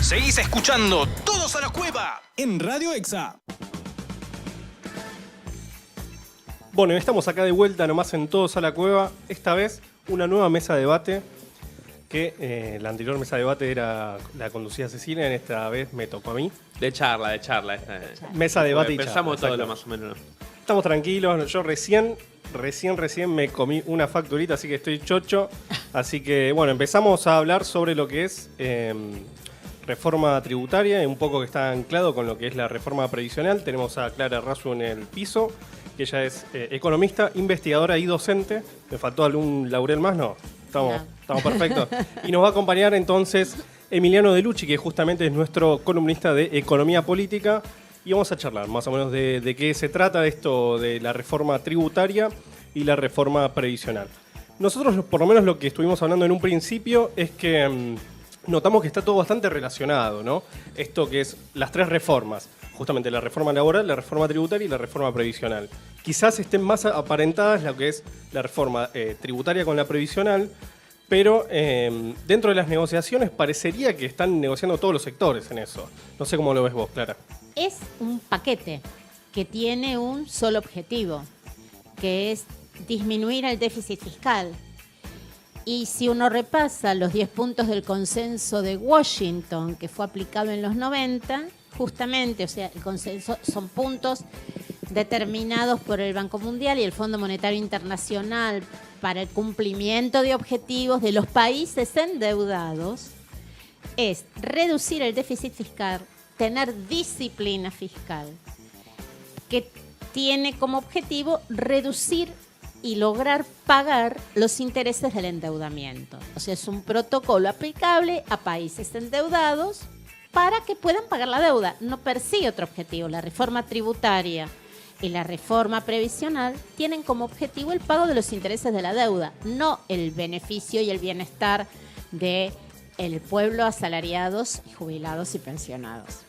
Seguís escuchando Todos a la Cueva en Radio EXA. Bueno, estamos acá de vuelta nomás en Todos a la Cueva. Esta vez una nueva mesa de debate, que la anterior mesa de debate la conducía Cecilia, en esta vez me tocó a mí. De charla. Mesa de debate y charla. Pensamos todo lo más o menos. Estamos tranquilos, yo recién me comí una facturita, así que estoy chocho. Así que, bueno, empezamos a hablar sobre lo que es reforma tributaria, y un poco que está anclado con lo que es la reforma previsional. Tenemos a Clara Rasu en el piso, que ella es economista, investigadora y docente. ¿Me faltó algún laurel más? No, estamos perfectos. Y nos va a acompañar entonces Emiliano De Lucci, que justamente es nuestro columnista de economía política. Y vamos a charlar más o menos de qué se trata esto de la reforma tributaria y la reforma previsional. Nosotros, por lo menos lo que estuvimos hablando en un principio, es que notamos que está todo bastante relacionado, ¿no? Esto que es las tres reformas, justamente la reforma laboral, la reforma tributaria y la reforma previsional. Quizás estén más aparentadas lo que es la reforma tributaria con la previsional, pero dentro de las negociaciones parecería que están negociando todos los sectores en eso. No sé cómo lo ves vos, Clara. Es un paquete que tiene un solo objetivo, que es disminuir el déficit fiscal. Y si uno repasa los 10 puntos del consenso de Washington, que fue aplicado en los 90, justamente, o sea, el consenso son puntos determinados por el Banco Mundial y el Fondo Monetario Internacional para el cumplimiento de objetivos de los países endeudados, es reducir el déficit fiscal, tener disciplina fiscal, que tiene como objetivo reducir y lograr pagar los intereses del endeudamiento. O sea, es un protocolo aplicable a países endeudados para que puedan pagar la deuda. No persigue otro objetivo. La reforma tributaria y la reforma previsional tienen como objetivo el pago de los intereses de la deuda, no el beneficio y el bienestar del pueblo, asalariados, jubilados y pensionados.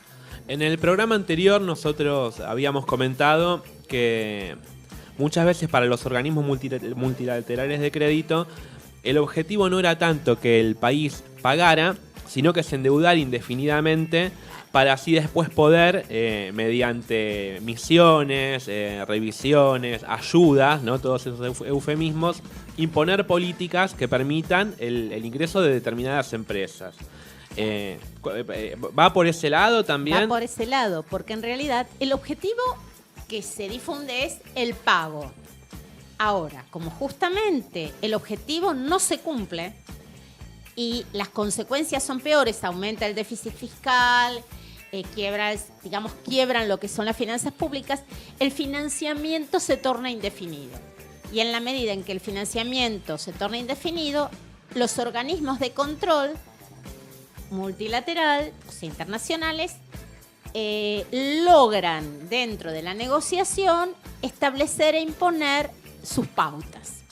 En el programa anterior nosotros habíamos comentado que muchas veces para los organismos multilaterales de crédito el objetivo no era tanto que el país pagara, sino que se endeudara indefinidamente para así después poder, mediante misiones, revisiones, ayudas, ¿no? Todos esos eufemismos, imponer políticas que permitan el ingreso de determinadas empresas. ¿Va por ese lado también? Va por ese lado, porque en realidad el objetivo que se difunde es el pago. Ahora, como justamente el objetivo no se cumple y las consecuencias son peores, aumenta el déficit fiscal, quiebran lo que son las finanzas públicas, el financiamiento se torna indefinido. Y en la medida en que el financiamiento se torna indefinido, los organismos de control multilateral, o sea, internacionales, logran dentro de la negociación establecer e imponer sus pautas.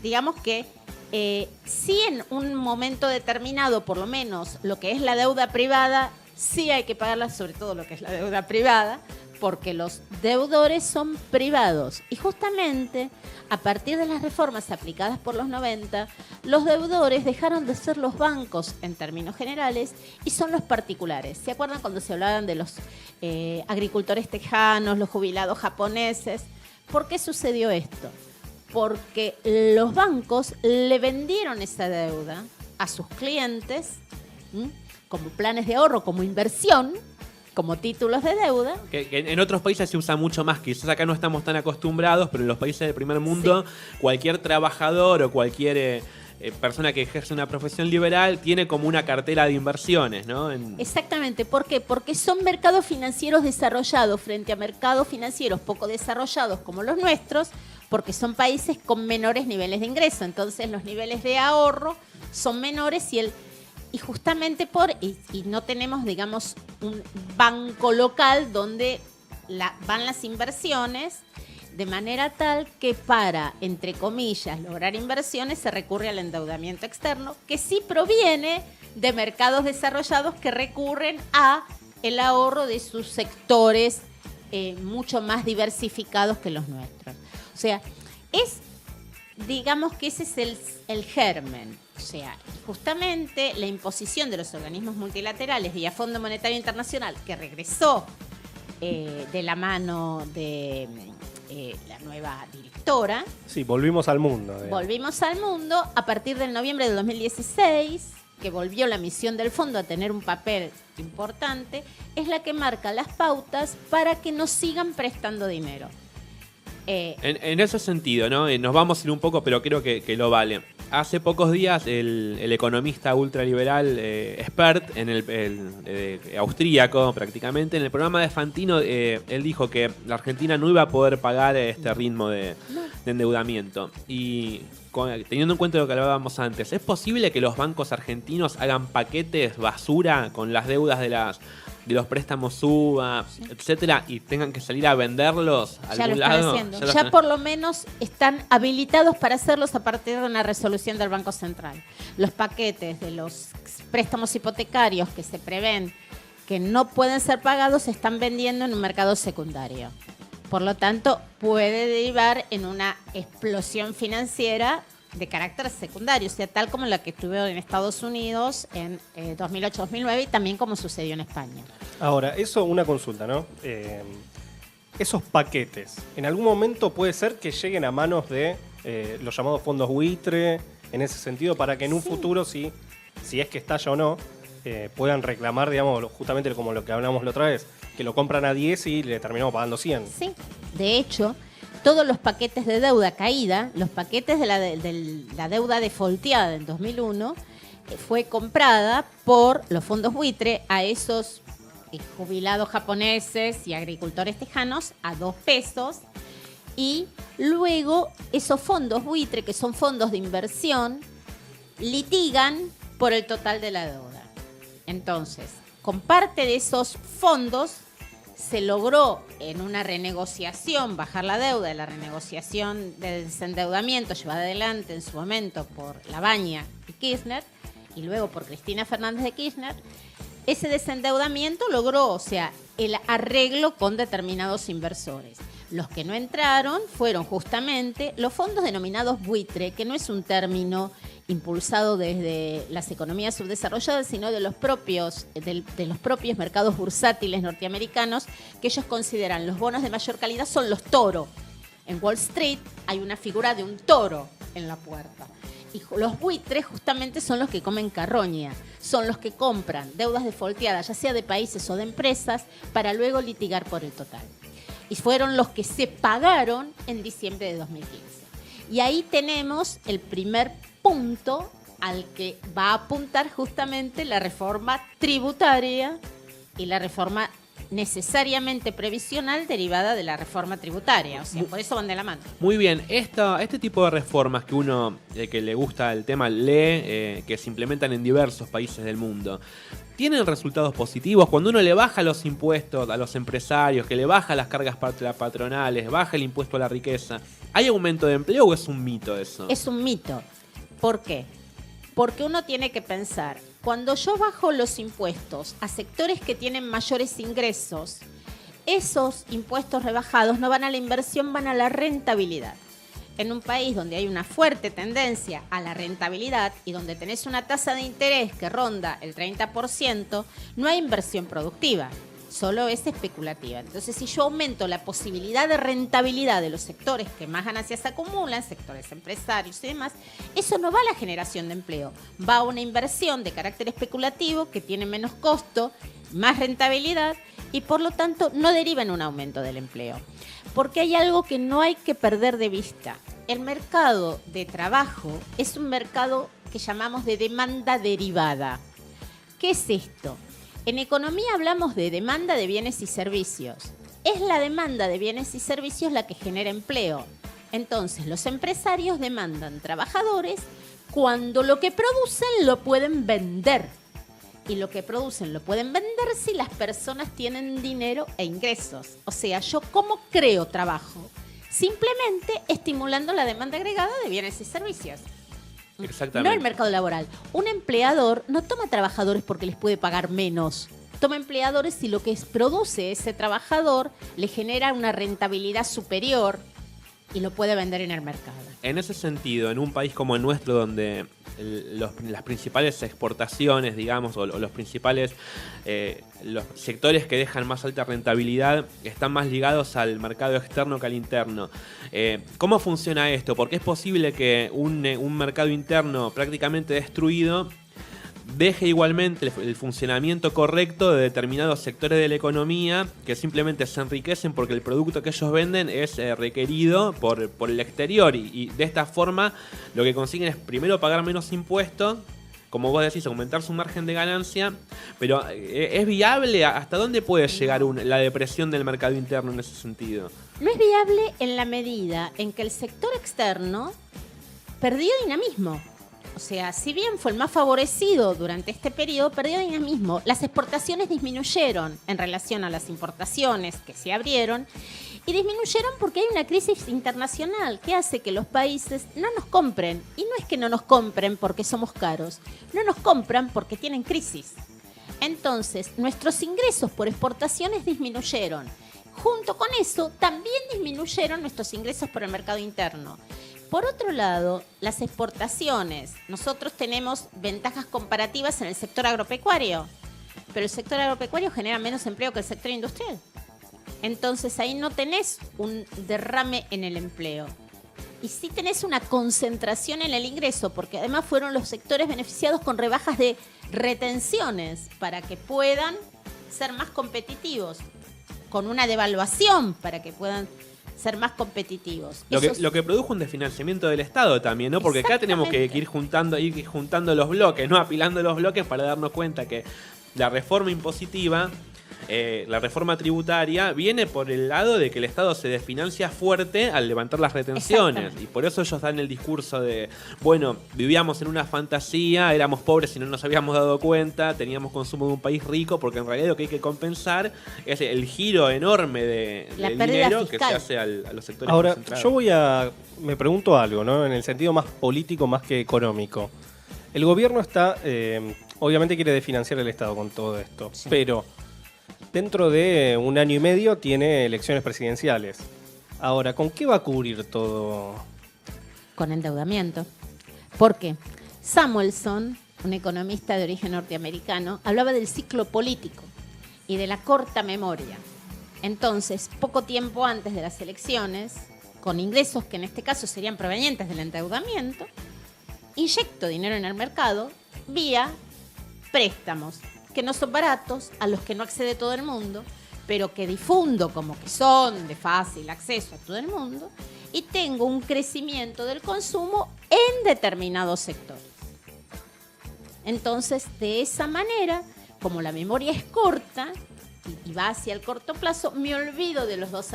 Digamos que sí, en un momento determinado, por lo menos lo que es la deuda privada, sí hay que pagarla, sobre todo lo que es la deuda privada, porque los deudores son privados. Y justamente a partir de las reformas aplicadas por los 90, los deudores dejaron de ser los bancos en términos generales y son los particulares. ¿Se acuerdan cuando se hablaban de los agricultores tejanos, los jubilados japoneses? ¿Por qué sucedió esto? Porque los bancos le vendieron esa deuda a sus clientes como planes de ahorro, como inversión, como títulos de deuda. Que en otros países se usa mucho más, quizás acá no estamos tan acostumbrados, pero en los países del primer mundo, sí, cualquier trabajador o cualquier persona que ejerce una profesión liberal tiene como una cartera de inversiones, ¿no? Exactamente. ¿Por qué? Porque son mercados financieros desarrollados frente a mercados financieros poco desarrollados como los nuestros, porque son países con menores niveles de ingreso. Entonces los niveles de ahorro son menores y justamente y no tenemos, digamos, un banco local donde van las inversiones, de manera tal que para, entre comillas, lograr inversiones se recurre al endeudamiento externo, que sí proviene de mercados desarrollados que recurren a el ahorro de sus sectores mucho más diversificados que los nuestros. O sea, digamos que ese es el germen. sea, justamente la imposición de los organismos multilaterales vía Fondo Monetario Internacional, que regresó de la mano de la nueva directora. Sí, volvimos al mundo. Volvimos al mundo a partir del noviembre de 2016, que volvió la misión del fondo a tener un papel importante, es la que marca las pautas para que nos sigan prestando dinero. En ese sentido, ¿no? Nos vamos a ir un poco, pero creo que lo vale. Hace pocos días el economista ultraliberal expert en el austríaco prácticamente, en el programa de Fantino, él dijo que la Argentina no iba a poder pagar este ritmo de endeudamiento. Y teniendo en cuenta lo que hablábamos antes, ¿es posible que los bancos argentinos hagan paquetes basura con las deudas de los préstamos SUBA, etcétera, y tengan que salir a venderlos a algún lado? Ya por lo menos están habilitados para hacerlos a partir de una resolución del Banco Central. Los paquetes de los préstamos hipotecarios que se prevén que no pueden ser pagados se están vendiendo en un mercado secundario. Por lo tanto, puede derivar en una explosión financiera de carácter secundario, o sea, tal como la que tuvieron en Estados Unidos en 2008-2009 y también como sucedió en España. Ahora, eso una consulta, ¿no? Esos paquetes, ¿en algún momento puede ser que lleguen a manos de los llamados fondos buitre, en ese sentido, para que en un futuro, si es que estalla o no, puedan reclamar, digamos, justamente como lo que hablamos la otra vez, que lo compran a 10 y le terminamos pagando 100? Sí, de hecho, todos los paquetes de deuda caída, los paquetes de la deuda defaulteada en 2001, fue comprada por los fondos buitre a esos jubilados japoneses y agricultores tejanos a 2 pesos. Y luego esos fondos buitre, que son fondos de inversión, litigan por el total de la deuda. Entonces, con parte de esos fondos se logró en una renegociación bajar la deuda, la renegociación del desendeudamiento llevada adelante en su momento por Labaña y Kirchner y luego por Cristina Fernández de Kirchner. Ese desendeudamiento logró, o sea, el arreglo con determinados inversores. Los que no entraron fueron justamente los fondos denominados buitre, que no es un término impulsado desde las economías subdesarrolladas, sino de los propios mercados bursátiles norteamericanos, que ellos consideran los bonos de mayor calidad son los toro. En Wall Street hay una figura de un toro en la puerta. Y los buitres justamente son los que comen carroña, son los que compran deudas defaulteadas, ya sea de países o de empresas, para luego litigar por el total. Y fueron los que se pagaron en diciembre de 2015. Y ahí tenemos el primer punto al que va a apuntar justamente la reforma tributaria y la reforma necesariamente previsional derivada de la reforma tributaria. O sea, por eso van de la mano. Muy bien, este tipo de reformas que uno que le gusta el tema lee, que se implementan en diversos países del mundo, ¿tienen resultados positivos? Cuando uno le baja los impuestos a los empresarios, que le baja las cargas patronales, baja el impuesto a la riqueza, ¿hay aumento de empleo o es un mito eso? Es un mito. ¿Por qué? Porque uno tiene que pensar, cuando yo bajo los impuestos a sectores que tienen mayores ingresos, esos impuestos rebajados no van a la inversión, van a la rentabilidad. En un país donde hay una fuerte tendencia a la rentabilidad y donde tenés una tasa de interés que ronda el 30%, no hay inversión productiva, solo es especulativa. Entonces, si yo aumento la posibilidad de rentabilidad de los sectores que más ganancias acumulan, sectores empresarios y demás, eso no va a la generación de empleo, va a una inversión de carácter especulativo que tiene menos costo, más rentabilidad y por lo tanto no deriva en un aumento del empleo. Porque hay algo que no hay que perder de vista. El mercado de trabajo es un mercado que llamamos de demanda derivada. ¿Qué es esto? En economía hablamos de demanda de bienes y servicios. Es la demanda de bienes y servicios la que genera empleo. Entonces, los empresarios demandan trabajadores cuando lo que producen lo pueden vender. Y lo que producen lo pueden vender si las personas tienen dinero e ingresos. O sea, ¿yo cómo creo trabajo? Simplemente estimulando la demanda agregada de bienes y servicios. Exactamente. No el mercado laboral. Un empleador no toma trabajadores porque les puede pagar menos. Toma empleadores si lo que produce ese trabajador le genera una rentabilidad superior y lo puede vender en el mercado. En ese sentido, en un país como el nuestro, donde las principales exportaciones, digamos, o los principales los sectores que dejan más alta rentabilidad están más ligados al mercado externo que al interno. ¿Cómo funciona esto? Porque es posible que un mercado interno prácticamente destruido deje igualmente el funcionamiento correcto de determinados sectores de la economía que simplemente se enriquecen porque el producto que ellos venden es requerido por el exterior y de esta forma lo que consiguen es primero pagar menos impuestos, como vos decís, aumentar su margen de ganancia, pero ¿es viable? ¿Hasta dónde puede llegar la depresión del mercado interno en ese sentido? No es viable en la medida en que el sector externo perdió dinamismo. O sea, si bien fue el más favorecido durante este periodo, perdió dinamismo. Las exportaciones disminuyeron en relación a las importaciones que se abrieron y disminuyeron porque hay una crisis internacional que hace que los países no nos compren. Y no es que no nos compren porque somos caros, no nos compran porque tienen crisis. Entonces, nuestros ingresos por exportaciones disminuyeron. Junto con eso, también disminuyeron nuestros ingresos por el mercado interno. Por otro lado, las exportaciones. Nosotros tenemos ventajas comparativas en el sector agropecuario, pero el sector agropecuario genera menos empleo que el sector industrial. Entonces ahí no tenés un derrame en el empleo. Y sí tenés una concentración en el ingreso, porque además fueron los sectores beneficiados con rebajas de retenciones para que puedan ser más competitivos, con una devaluación para que puedan ser más competitivos. Lo que produjo un desfinanciamiento del Estado también, ¿no? Porque acá tenemos que ir juntando los bloques, ¿no? Apilando los bloques para darnos cuenta que la reforma impositiva, la reforma tributaria, viene por el lado de que el Estado se desfinancia fuerte al levantar las retenciones. Y por eso ellos dan el discurso de, bueno, vivíamos en una fantasía, éramos pobres y no nos habíamos dado cuenta, teníamos consumo de un país rico, porque en realidad lo que hay que compensar es el giro enorme de dinero fiscal que se hace a los sectores Ahora, concentrados. me pregunto algo, ¿no? En el sentido más político, más que económico. El gobierno está, obviamente quiere desfinanciar el Estado con todo esto, sí, pero dentro de 1 año y medio tiene elecciones presidenciales. Ahora, ¿con qué va a cubrir todo? Con endeudamiento. ¿Por qué? Samuelson, un economista de origen norteamericano, hablaba del ciclo político y de la corta memoria. Entonces, poco tiempo antes de las elecciones, con ingresos que en este caso serían provenientes del endeudamiento, inyecto dinero en el mercado vía préstamos, que no son baratos, a los que no accede todo el mundo, pero que difundo como que son de fácil acceso a todo el mundo, y tengo un crecimiento del consumo en determinados sectores. Entonces, de esa manera, como la memoria es corta y va hacia el corto plazo, me olvido de los 2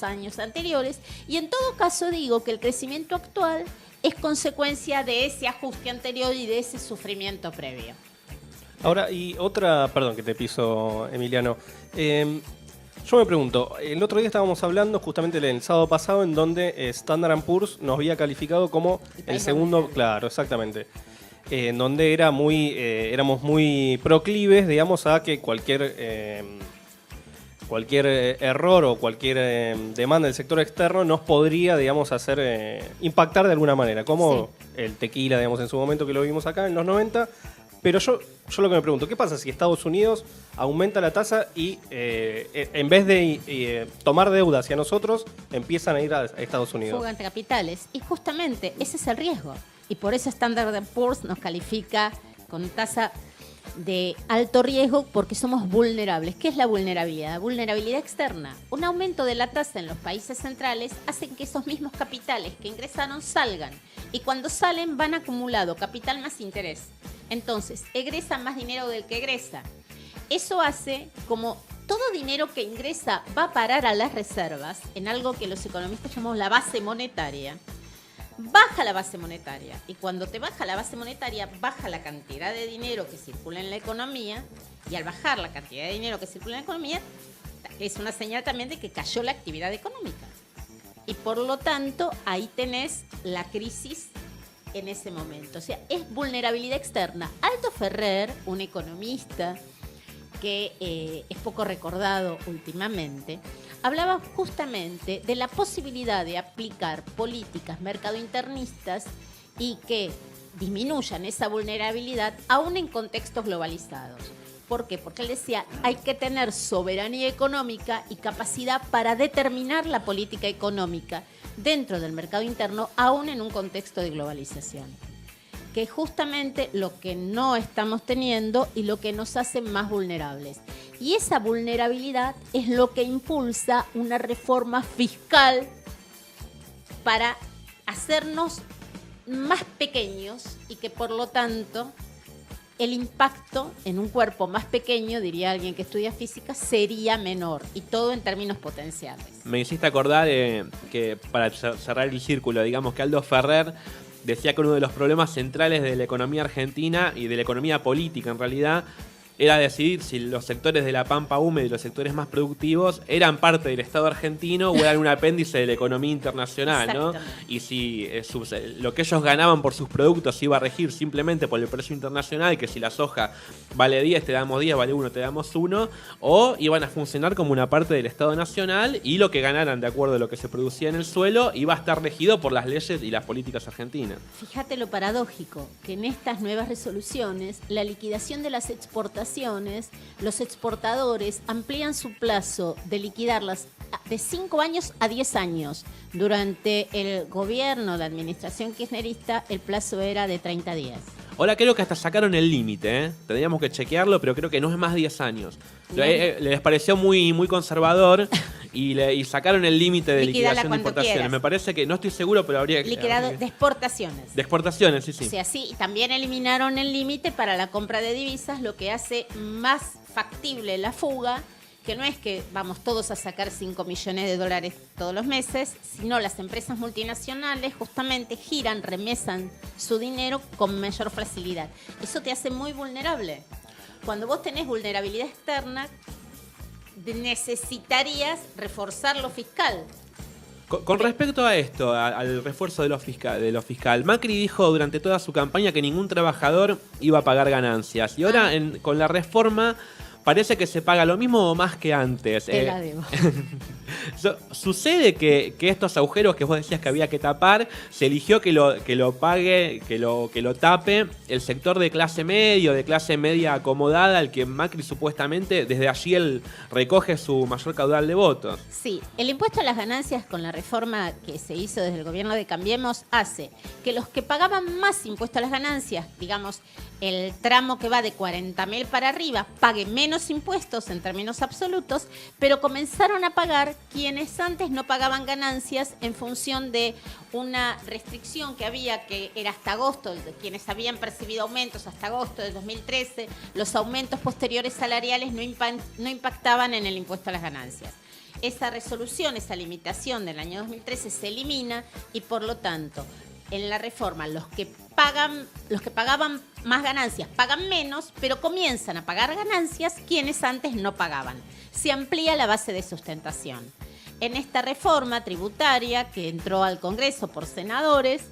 años anteriores, y en todo caso digo que el crecimiento actual es consecuencia de ese ajuste anterior y de ese sufrimiento previo. Ahora, y otra, perdón que te piso, Emiliano. Yo me pregunto, el otro día estábamos hablando justamente el sábado pasado en donde Standard & Poor's nos había calificado como el segundo, claro, exactamente, en donde éramos muy proclives, digamos, a que cualquier error o cualquier demanda del sector externo nos podría, digamos, hacer impactar de alguna manera, como sí, el tequila, digamos, en su momento que lo vimos acá en los 90. Pero yo lo que me pregunto, ¿qué pasa si Estados Unidos aumenta la tasa y en vez de tomar deuda hacia nosotros, empiezan a ir a Estados Unidos? Fugan capitales. Y justamente ese es el riesgo. Y por eso Standard & Poor's nos califica con tasa de alto riesgo, porque somos vulnerables. ¿Qué es la vulnerabilidad? Vulnerabilidad externa. Un aumento de la tasa en los países centrales hace que esos mismos capitales que ingresaron salgan. Y cuando salen van acumulado capital más interés. Entonces, egresa más dinero del que egresa. Eso hace como todo dinero que ingresa va a parar a las reservas, en algo que los economistas llamamos la base monetaria. Baja la base monetaria, y cuando te baja la base monetaria, baja la cantidad de dinero que circula en la economía, y al bajar la cantidad de dinero que circula en la economía, es una señal también de que cayó la actividad económica. Y por lo tanto, ahí tenés la crisis en ese momento. O sea, es vulnerabilidad externa. Aldo Ferrer, un economista que es poco recordado últimamente, hablaba justamente de la posibilidad de aplicar políticas mercadointernistas y que disminuyan esa vulnerabilidad aún en contextos globalizados. ¿Por qué? Porque él decía, hay que tener soberanía económica y capacidad para determinar la política económica dentro del mercado interno, aún en un contexto de globalización. Que es justamente lo que no estamos teniendo y lo que nos hace más vulnerables. Y esa vulnerabilidad es lo que impulsa una reforma fiscal para hacernos más pequeños y que por lo tanto el impacto en un cuerpo más pequeño, diría alguien que estudia física, sería menor, y todo en términos potenciales. Me hiciste acordar que para cerrar el círculo, digamos que Aldo Ferrer decía que uno de los problemas centrales de la economía argentina y de la economía política en realidad era decidir si los sectores de la pampa húmeda y los sectores más productivos eran parte del Estado argentino o eran un apéndice de la economía internacional, ¿no? Y si lo que ellos ganaban por sus productos iba a regir simplemente por el precio internacional, que si la soja vale 10 te damos 10, vale 1 te damos 1, o iban a funcionar como una parte del Estado nacional y lo que ganaran de acuerdo a lo que se producía en el suelo iba a estar regido por las leyes y las políticas argentinas. Fíjate lo paradójico, que en estas nuevas resoluciones la liquidación de las exportaciones, los exportadores amplían su plazo de liquidarlas de 5 años a 10 años. Durante el gobierno de administración kirchnerista el plazo era de 30 días. Ahora creo que hasta sacaron el límite, ¿eh? Tendríamos que chequearlo, pero creo que no es más 10 años. Les pareció muy conservador y sacaron el límite de liquidación de importaciones. Quieras. Me parece que, no estoy seguro, pero habría que... Liquidado de exportaciones. De exportaciones, sí. O sea, sí, también eliminaron el límite para la compra de divisas, lo que hace más factible la fuga, que no es que vamos todos a sacar 5 millones de dólares todos los meses, sino las empresas multinacionales justamente giran, remesan su dinero con mayor facilidad. Eso te hace muy vulnerable. Cuando vos tenés vulnerabilidad externa, necesitarías reforzar lo fiscal. Con respecto a esto, al refuerzo de lo fiscal, Macri dijo durante toda su campaña que ningún trabajador iba a pagar ganancias. Y ahora con la reforma parece que se paga lo mismo o más que antes. Te la debo. Sucede que estos agujeros que vos decías que había que tapar, se eligió que lo pague, que lo tape el sector de clase media acomodada, al que Macri supuestamente desde allí él recoge su mayor caudal de votos. Sí, el impuesto a las ganancias con la reforma que se hizo desde el gobierno de Cambiemos hace que los que pagaban más impuesto a las ganancias, digamos el tramo que va de 40.000 para arriba, paguen menos impuestos en términos absolutos, pero comenzaron a pagar quienes antes no pagaban ganancias en función de una restricción que había, que era hasta agosto, quienes habían percibido aumentos hasta agosto de 2013, los aumentos posteriores salariales no impactaban en el impuesto a las ganancias. Esa resolución, esa limitación del año 2013 se elimina y por lo tanto en la reforma los que pagaban más ganancias pagan menos, pero comienzan a pagar ganancias quienes antes no pagaban. Se amplía la base de sustentación. En esta reforma tributaria que entró al Congreso por senadores,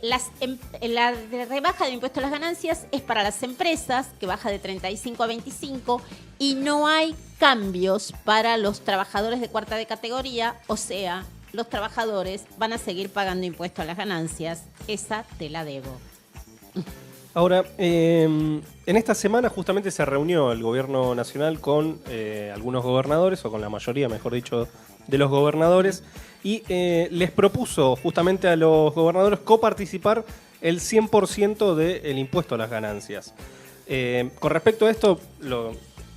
la rebaja del impuesto a las ganancias es para las empresas, que baja de 35 a 25, y no hay cambios para los trabajadores de cuarta de categoría, o sea, los trabajadores van a seguir pagando impuesto a las ganancias. Esa te la debo. Ahora, en esta semana justamente se reunió el gobierno nacional con algunos gobernadores, o con la mayoría, mejor dicho, de los gobernadores, y les propuso justamente a los gobernadores coparticipar el 100% del impuesto a las ganancias. Con respecto a esto,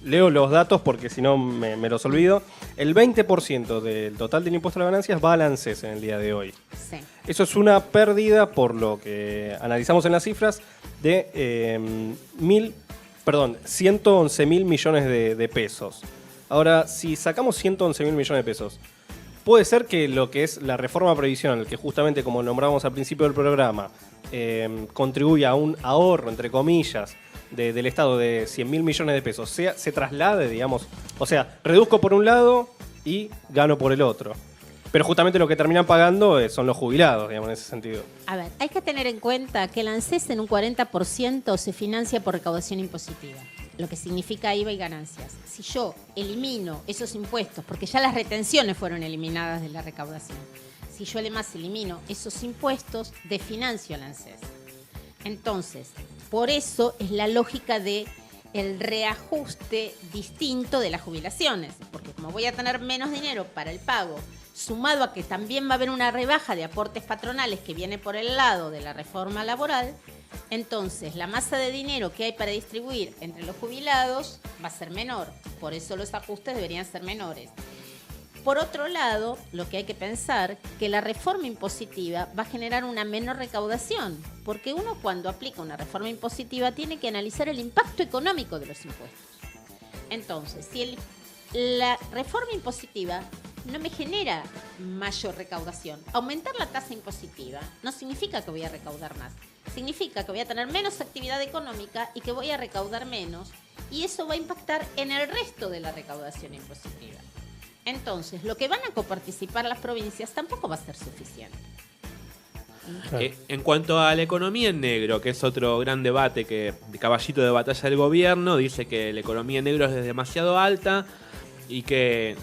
leo los datos porque si no me los olvido. El 20% del total del impuesto a las ganancias va al ANSES en el día de hoy. Sí. Eso es una pérdida, por lo que analizamos en las cifras, de 111.000 millones de pesos. Ahora, si sacamos 111.000 millones de pesos, puede ser que lo que es la reforma previsional, que justamente como nombramos al principio del programa, contribuye a un ahorro, entre comillas, del Estado de 100.000 millones de pesos, se traslade, digamos, o sea, reduzco por un lado y gano por el otro. Pero justamente lo que terminan pagando son los jubilados, digamos, en ese sentido. A ver, hay que tener en cuenta que el ANSES en un 40% se financia por recaudación impositiva, lo que significa IVA y ganancias. Si yo elimino esos impuestos, porque ya las retenciones fueron eliminadas de la recaudación, si yo además elimino esos impuestos, desfinancio al ANSES. Entonces, por eso es la lógica de el reajuste distinto de las jubilaciones, porque como voy a tener menos dinero para el pago, sumado a que también va a haber una rebaja de aportes patronales que viene por el lado de la reforma laboral, entonces la masa de dinero que hay para distribuir entre los jubilados va a ser menor. Por eso los ajustes deberían ser menores. Por otro lado, lo que hay que pensar, que la reforma impositiva va a generar una menor recaudación, porque uno cuando aplica una reforma impositiva tiene que analizar el impacto económico de los impuestos. Entonces, si la reforma impositiva no me genera mayor recaudación, aumentar la tasa impositiva no significa que voy a recaudar más, significa que voy a tener menos actividad económica y que voy a recaudar menos, y eso va a impactar en el resto de la recaudación impositiva. Entonces, lo que van a coparticipar las provincias tampoco va a ser suficiente. En cuanto a la economía en negro, que es otro gran debate, que de caballito de batalla del gobierno, dice que la economía en negro es demasiado alta y que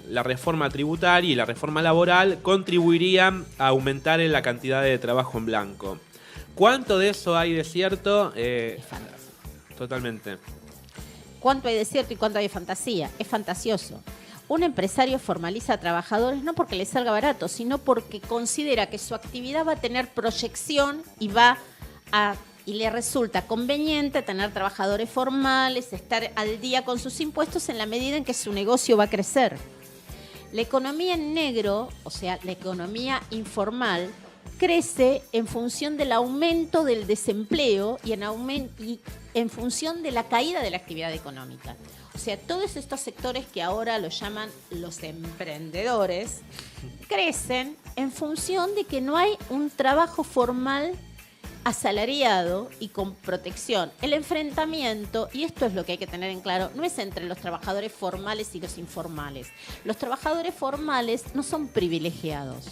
la reforma tributaria y la reforma laboral contribuirían a aumentar la cantidad de trabajo en blanco. ¿Cuánto de eso hay de cierto? Totalmente. ¿Cuánto hay de cierto y cuánto hay de fantasía? Es fantasioso. Un empresario formaliza a trabajadores no porque le salga barato, sino porque considera que su actividad va a tener proyección y le resulta conveniente tener trabajadores formales, estar al día con sus impuestos en la medida en que su negocio va a crecer. La economía en negro, o sea, la economía informal, crece en función del aumento del desempleo y en función de la caída de la actividad económica. O sea, todos estos sectores que ahora los llaman los emprendedores, crecen en función de que no hay un trabajo formal asalariado y con protección. El enfrentamiento, y esto es lo que hay que tener en claro, no es entre los trabajadores formales y los informales. Los trabajadores formales no son privilegiados.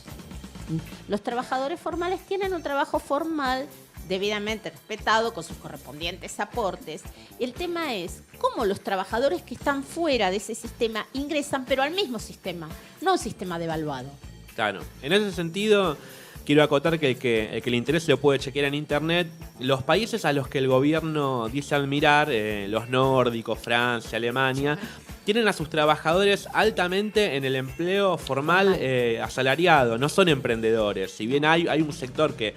Los trabajadores formales tienen un trabajo formal debidamente respetado con sus correspondientes aportes. El tema es cómo los trabajadores que están fuera de ese sistema ingresan, pero al mismo sistema, no a un sistema devaluado. Claro, en ese sentido quiero acotar que el que le interese lo puede chequear en internet. Los países a los que el gobierno dice admirar, los nórdicos, Francia, Alemania, tienen a sus trabajadores altamente en el empleo formal asalariado, no son emprendedores. Si bien hay un sector que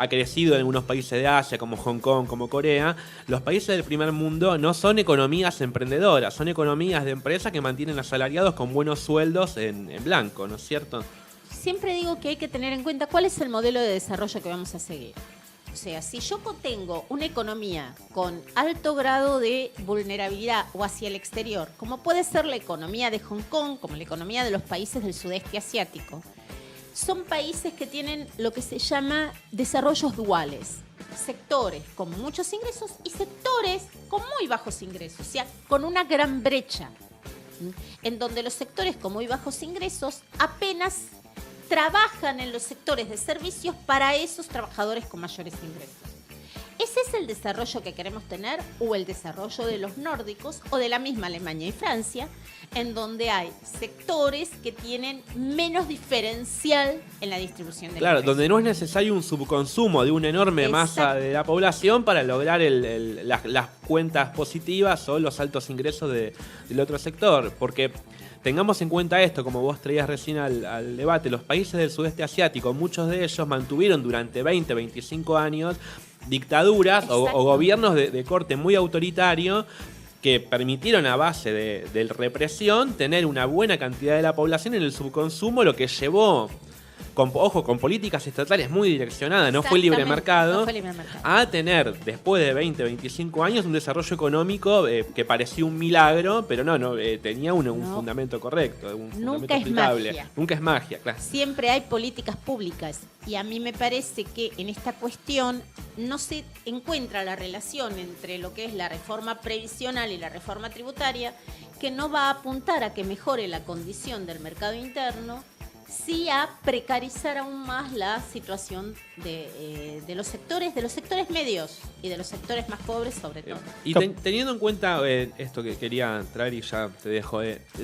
ha crecido en algunos países de Asia, como Hong Kong, como Corea, los países del primer mundo no son economías emprendedoras, son economías de empresas que mantienen asalariados con buenos sueldos en blanco, ¿no es cierto? Siempre digo que hay que tener en cuenta cuál es el modelo de desarrollo que vamos a seguir. O sea, si yo tengo una economía con alto grado de vulnerabilidad o hacia el exterior, como puede ser la economía de Hong Kong, como la economía de los países del sudeste asiático, son países que tienen lo que se llama desarrollos duales. Sectores con muchos ingresos y sectores con muy bajos ingresos, o sea, con una gran brecha, en donde los sectores con muy bajos ingresos apenas trabajan en los sectores de servicios para esos trabajadores con mayores ingresos. ¿Ese es el desarrollo que queremos tener o el desarrollo de los nórdicos o de la misma Alemania y Francia, en donde hay sectores que tienen menos diferencial en la distribución de Claro, ingresos? donde no es necesario un subconsumo de una enorme masa de la población para lograr las cuentas positivas o los altos ingresos del otro sector. Porque tengamos en cuenta esto, como vos traías recién al debate, los países del sudeste asiático, muchos de ellos mantuvieron durante 20, 25 años dictaduras o gobiernos de corte muy autoritario que permitieron a base de represión tener una buena cantidad de la población en el subconsumo, lo que llevó, con políticas estatales muy direccionadas, no fue libre mercado, a tener después de 20, 25 años un desarrollo económico que parecía un milagro, pero no tenía un fundamento correcto, un fundamento aplicable. Magia. Nunca es magia, claro. Siempre hay políticas públicas y a mí me parece que en esta cuestión no se encuentra la relación entre lo que es la reforma previsional y la reforma tributaria, que no va a apuntar a que mejore la condición del mercado interno, sí a precarizar aún más la situación de los sectores medios y de los sectores más pobres sobre todo. Y teniendo en cuenta esto que quería traer y ya te dejo,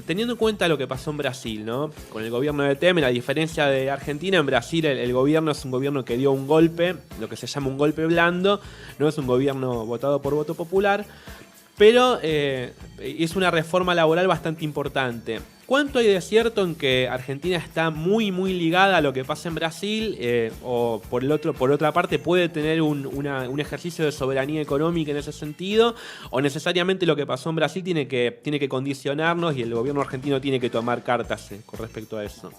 teniendo en cuenta lo que pasó en Brasil, ¿no? Con el gobierno de Temer, a diferencia de Argentina, en Brasil el gobierno es un gobierno que dio un golpe, lo que se llama un golpe blando, no es un gobierno votado por voto popular, pero es una reforma laboral bastante importante. ¿Cuánto hay de cierto en que Argentina está muy muy ligada a lo que pasa en Brasil? O por otra parte puede tener un ejercicio de soberanía económica en ese sentido, o necesariamente lo que pasó en Brasil tiene que condicionarnos y el gobierno argentino tiene que tomar cartas con respecto a eso.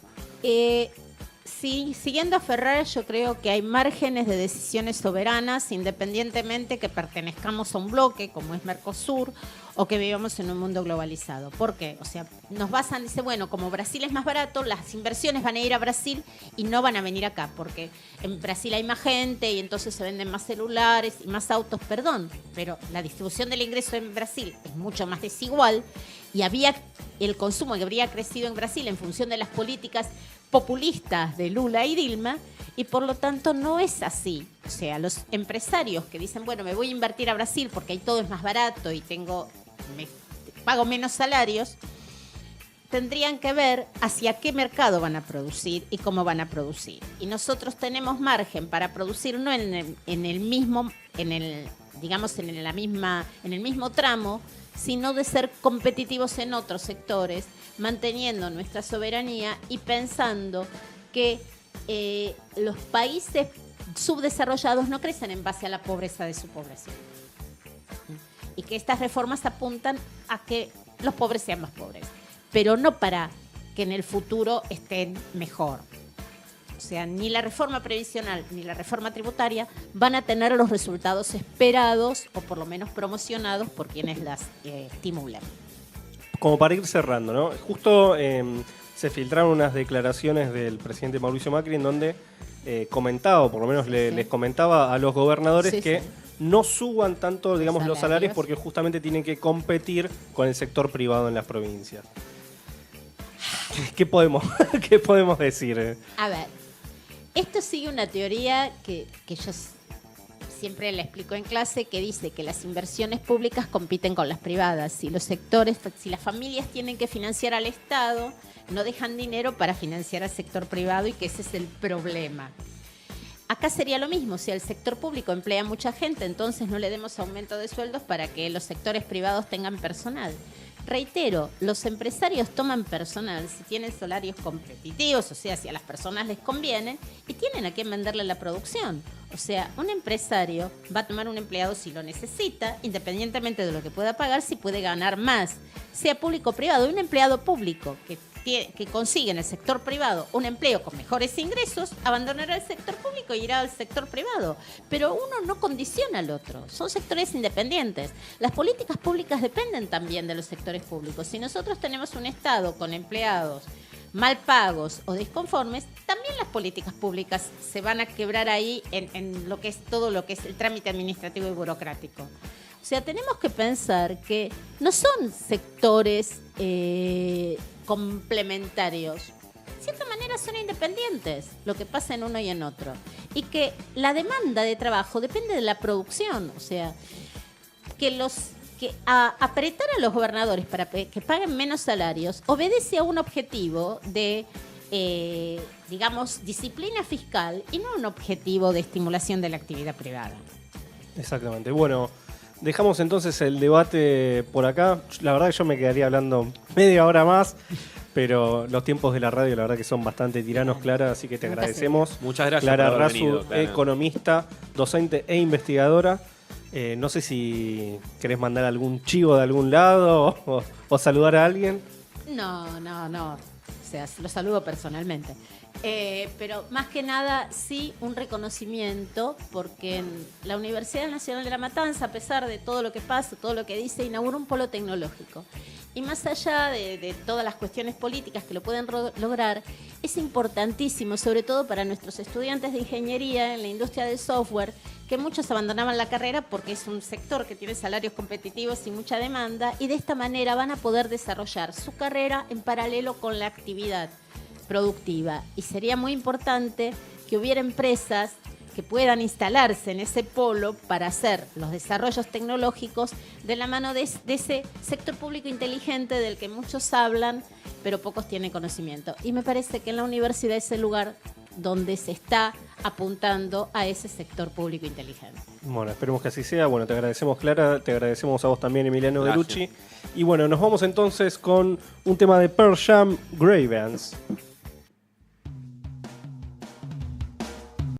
Sí, siguiendo a Ferrer, yo creo que hay márgenes de decisiones soberanas, independientemente que pertenezcamos a un bloque como es Mercosur o que vivamos en un mundo globalizado. ¿Por qué? O sea, nos basan, dice, bueno, como Brasil es más barato, las inversiones van a ir a Brasil y no van a venir acá, porque en Brasil hay más gente y entonces se venden más celulares y más autos, perdón, pero la distribución del ingreso en Brasil es mucho más desigual y el consumo que habría crecido en Brasil en función de las políticas populistas de Lula y Dilma, y por lo tanto no es así. O sea, los empresarios que dicen, bueno, me voy a invertir a Brasil porque ahí todo es más barato y pago menos salarios, tendrían que ver hacia qué mercado van a producir y cómo van a producir. Y nosotros tenemos margen para producir no en el mismo tramo, sino de ser competitivos en otros sectores, manteniendo nuestra soberanía y pensando que los países subdesarrollados no crecen en base a la pobreza de su población. Y que estas reformas apuntan a que los pobres sean más pobres, pero no para que en el futuro estén mejor. O sea, ni la reforma previsional ni la reforma tributaria van a tener los resultados esperados o por lo menos promocionados por quienes las estimulan. Como para ir cerrando, ¿no? Justo se filtraron unas declaraciones del presidente Mauricio Macri en donde comentaba, o por lo menos les comentaba a los gobernadores que no suban tanto, digamos, los salarios porque justamente tienen que competir con el sector privado en las provincias. ¿Qué podemos decir? A ver, esto sigue una teoría que yo siempre la explico en clase, que dice que las inversiones públicas compiten con las privadas. Si las familias tienen que financiar al Estado, no dejan dinero para financiar al sector privado y que ese es el problema. Acá sería lo mismo, si el sector público emplea mucha gente, entonces no le demos aumento de sueldos para que los sectores privados tengan personal. Reitero, los empresarios toman personal si tienen salarios competitivos, o sea, si a las personas les conviene, y tienen a quién venderle la producción. O sea, un empresario va a tomar un empleado si lo necesita, independientemente de lo que pueda pagar, si puede ganar más, sea público o privado. Un empleado público que consigue en el sector privado un empleo con mejores ingresos, abandonará el sector público y irá al sector privado. Pero uno no condiciona al otro, son sectores independientes. Las políticas públicas dependen también de los sectores públicos. Si nosotros tenemos un Estado con empleados mal pagos o disconformes, también las políticas públicas se van a quebrar ahí en lo que es todo lo que es el trámite administrativo y burocrático. O sea, tenemos que pensar que no son sectores complementarios. De cierta manera son independientes, lo que pasa en uno y en otro. Y que la demanda de trabajo depende de la producción. O sea, apretar a los gobernadores para que paguen menos salarios obedece a un objetivo de, disciplina fiscal y no un objetivo de estimulación de la actividad privada. Exactamente. Bueno, dejamos entonces el debate por acá. La verdad que yo me quedaría hablando media hora más, pero los tiempos de la radio la verdad que son bastante tiranos, Clara, así que te agradecemos. Muchas gracias Clara por haber Rasu, venido, Clara. economista, docente e investigadora. No sé si querés mandar algún chivo de algún lado o saludar a alguien. No. O sea, lo saludo personalmente. Pero más que nada, sí, un reconocimiento, porque en la Universidad Nacional de La Matanza, a pesar de todo lo que pasa, todo lo que dice, inauguró un polo tecnológico. Y más allá de todas las cuestiones políticas que lo pueden lograr, es importantísimo, sobre todo para nuestros estudiantes de ingeniería en la industria del software, que muchos abandonaban la carrera porque es un sector que tiene salarios competitivos y mucha demanda, y de esta manera van a poder desarrollar su carrera en paralelo con la actividad. productiva. Y sería muy importante que hubiera empresas que puedan instalarse en ese polo para hacer los desarrollos tecnológicos de la mano de ese sector público inteligente del que muchos hablan, pero pocos tienen conocimiento. Y me parece que en la universidad es el lugar donde se está apuntando a ese sector público inteligente. Bueno, esperemos que así sea. Bueno, te agradecemos, Clara, te agradecemos a vos también, Emiliano Gracias. Delucci. Y bueno, nos vamos entonces con un tema de Pearl Jam, Grave Ants.